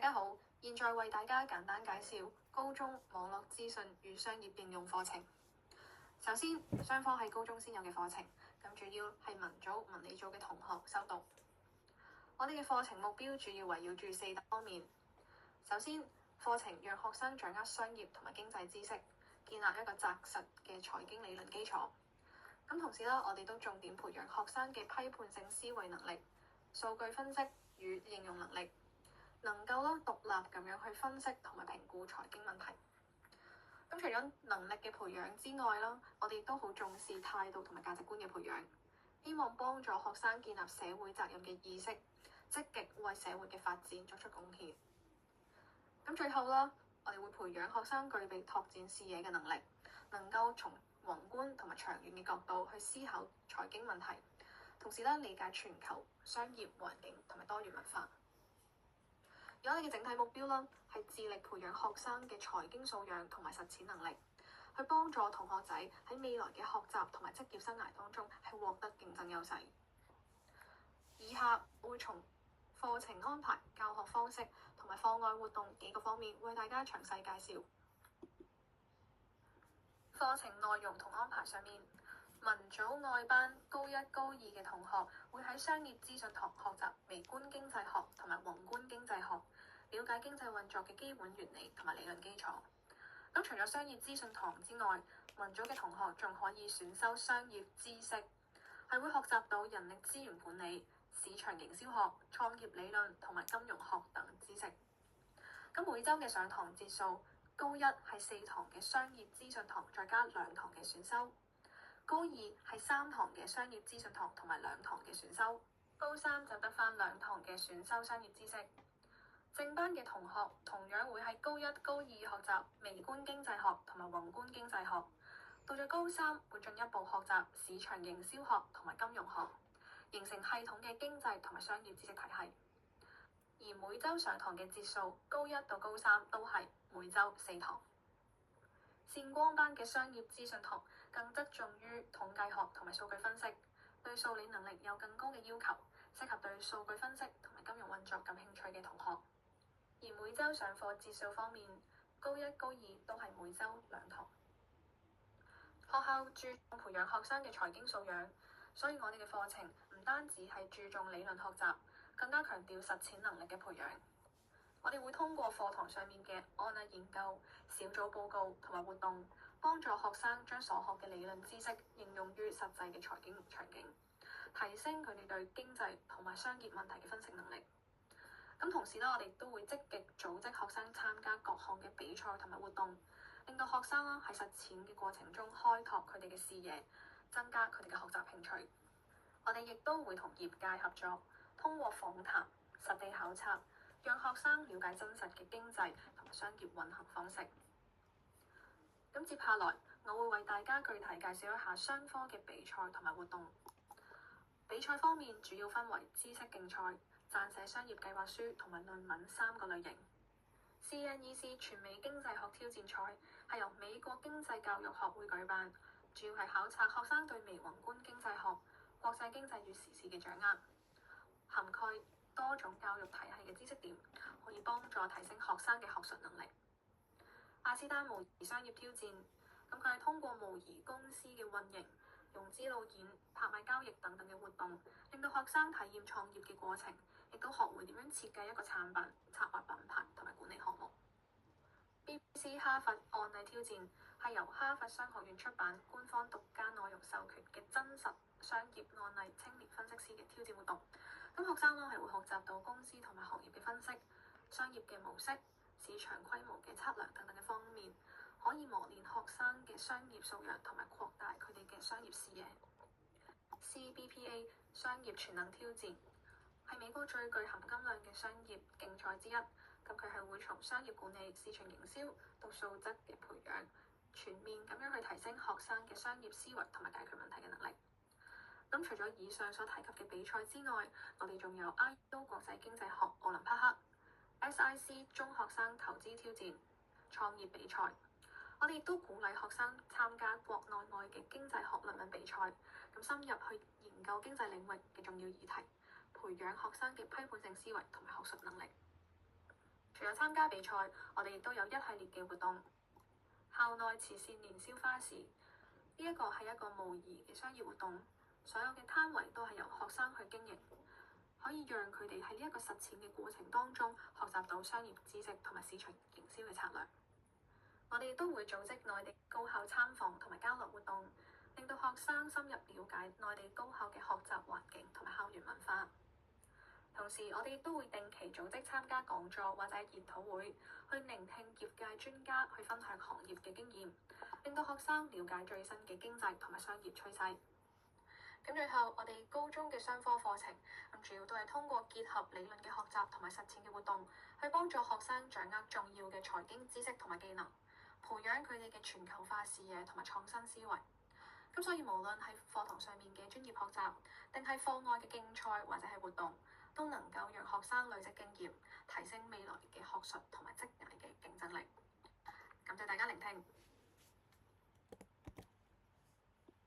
家好，現在為大家簡單介紹高中網絡資訊與商業應用課程。首先，雙科係高中先有嘅課程，咁主要係文組、文理組嘅同學修讀。我哋嘅課程目標主要圍繞住4大方面。首先，課程讓學生掌握商業同埋經濟知識，建立一個紮實嘅財經理論基礎。咁同時我哋都重點培養學生嘅批判性思維能力、數據分析與應用能力，能夠獨立咁樣去分析同埋評估財經問題。咁除咗能力嘅培養之外我哋亦都好重視態度同埋價值觀嘅培養，希望幫助學生建立社會責任嘅意識，積極為社會嘅發展作出貢獻。咁最後我哋會培養學生具備拓展視野嘅能力，能夠從宏觀同埋長遠嘅角度去思考財經問題，同時理解全球商業環境同埋多元文化。而我哋嘅整體目標係致力培養學生嘅財經素養同埋實踐能力，去幫助同學仔喺未來嘅學習同埋職業生涯當中係獲得競爭優勢。以下我會從課程安排、教學方式同埋課外活動幾個方面為大家詳細介紹。課程內容同安排上面，文組外班高1、高2嘅同學會喺商業資訊堂學習微觀經濟學同埋宏觀經濟學，了解經濟運作嘅基本原理同埋理論基礎。咁除咗商業資訊堂之外，文組嘅同學仲可以選修商業知識，係會學習到人力資源管理、市場營銷學、創業理論同埋金融學等知識。咁每週嘅上堂節數，高1係4堂嘅商業資訊堂，再加2堂嘅選修；高2係3堂嘅商業資訊堂同埋2堂嘅選修；高3就得返2堂嘅選修商業知識。正班嘅同學同樣會喺高1、高2學習微觀經濟學同埋宏觀經濟學，到咗高3會進一步學習市場營銷學同埋金融學，形成系統嘅經濟同埋商業知識體系。而每週上堂嘅節數，高1到高3都係每週4堂。線光班嘅商業資訊堂更側重於統計學同埋數據分析，對數理能力有更高嘅要求，適合對數據分析同埋金融運作感興趣嘅同學。而每週上課節數方面，高1、高2都係每週2堂。學校注重培養學生嘅財經素養，所以我哋嘅課程唔單止係注重理論學習，更加強調實踐能力嘅培養。我哋會通過課堂上面嘅案例研究、小組報告同埋活動，幫助學生將所學嘅理論知識應用於實際嘅財經場景，提升佢哋對經濟同埋商業問題嘅分析能力。咁同時我哋都會積極組織學生參加各項嘅比賽同埋活動，令到學生喺實踐嘅過程中開拓佢哋嘅視野，增加佢哋嘅學習興趣。我哋亦都會同業界合作，通過訪談、實地考察，讓學生了解真實嘅經濟同埋商業運行方式。咁接下來，我會為大家具體介紹一下雙科嘅比賽同埋活動。比賽方面主要分為知識競賽、撰寫商業計劃書同埋論文3個類型。CNEC 全美經濟學挑戰賽係由美國經濟教育學會舉辦，主要係考察學生對微宏觀經濟學、國際經濟與時事嘅掌握，涵蓋多種教育體系嘅知識點，可以幫助提升學生嘅學術能力。阿斯丹模擬商業挑戰，佢係通過模擬公司嘅運營、融資路演、拍賣交易等等嘅活動，令到學生體驗創業嘅過程，亦都學會點樣設計一個產品、策劃品牌同埋管理項目。BBC 哈佛案例挑戰係由哈佛商學院出版、官方獨家內容授權嘅真實商業案例青年分析師嘅挑戰活動。咁學生係會學習到公司同埋行業嘅分析、商業嘅模式、市場規模嘅測量等等嘅方面，可以磨練學生嘅商業素養同埋擴大佢哋嘅商業視野。CBPA 商業全能挑戰係美國最具含金量嘅商業競賽之一，佢係會從商業管理、市場營銷到素質嘅培養，全面咁樣去提升學生嘅商業思維同埋解決問題嘅能力。咁除咗以上所提及嘅比賽之外，我哋仲有 IEO 國際經濟學奧林匹克、SIC 中學生投資挑戰、創業比賽。我哋亦都鼓勵學生參加國內外嘅經濟學論文比賽，咁深入去研究經濟領域嘅重要議題，培養學生嘅批判性思維同埋學術能力。除除咗參加比賽，我哋亦都有一系列嘅活動。校內慈善年宵花市呢一個係一個模擬嘅商業活動，所有嘅攤位都係由學生去經營，可以讓佢哋喺呢一個實踐嘅過程當中學習到商業知識同埋市場營銷嘅策略。我哋亦都會組織內地高校參訪同埋交流活動，令到學生深入了解內地高校嘅學習環境同埋校園文化。同時，我哋亦都會定期組織參加講座或者研討會，去聆聽業界專家去分享行業嘅經驗，令到學生了解最新嘅經濟同埋商業趨勢。咁最後，我哋高中嘅商科課程主要都係通過結合理論嘅學習同埋實踐嘅活動，去幫助學生掌握重要嘅財經知識同埋技能，培養佢哋嘅全球化視野同埋創新思維。咁所以無論係課堂上面嘅專業學習，定係課外嘅競賽或者係活動，都能夠讓學生累積經驗，提升未來嘅學術同埋職涯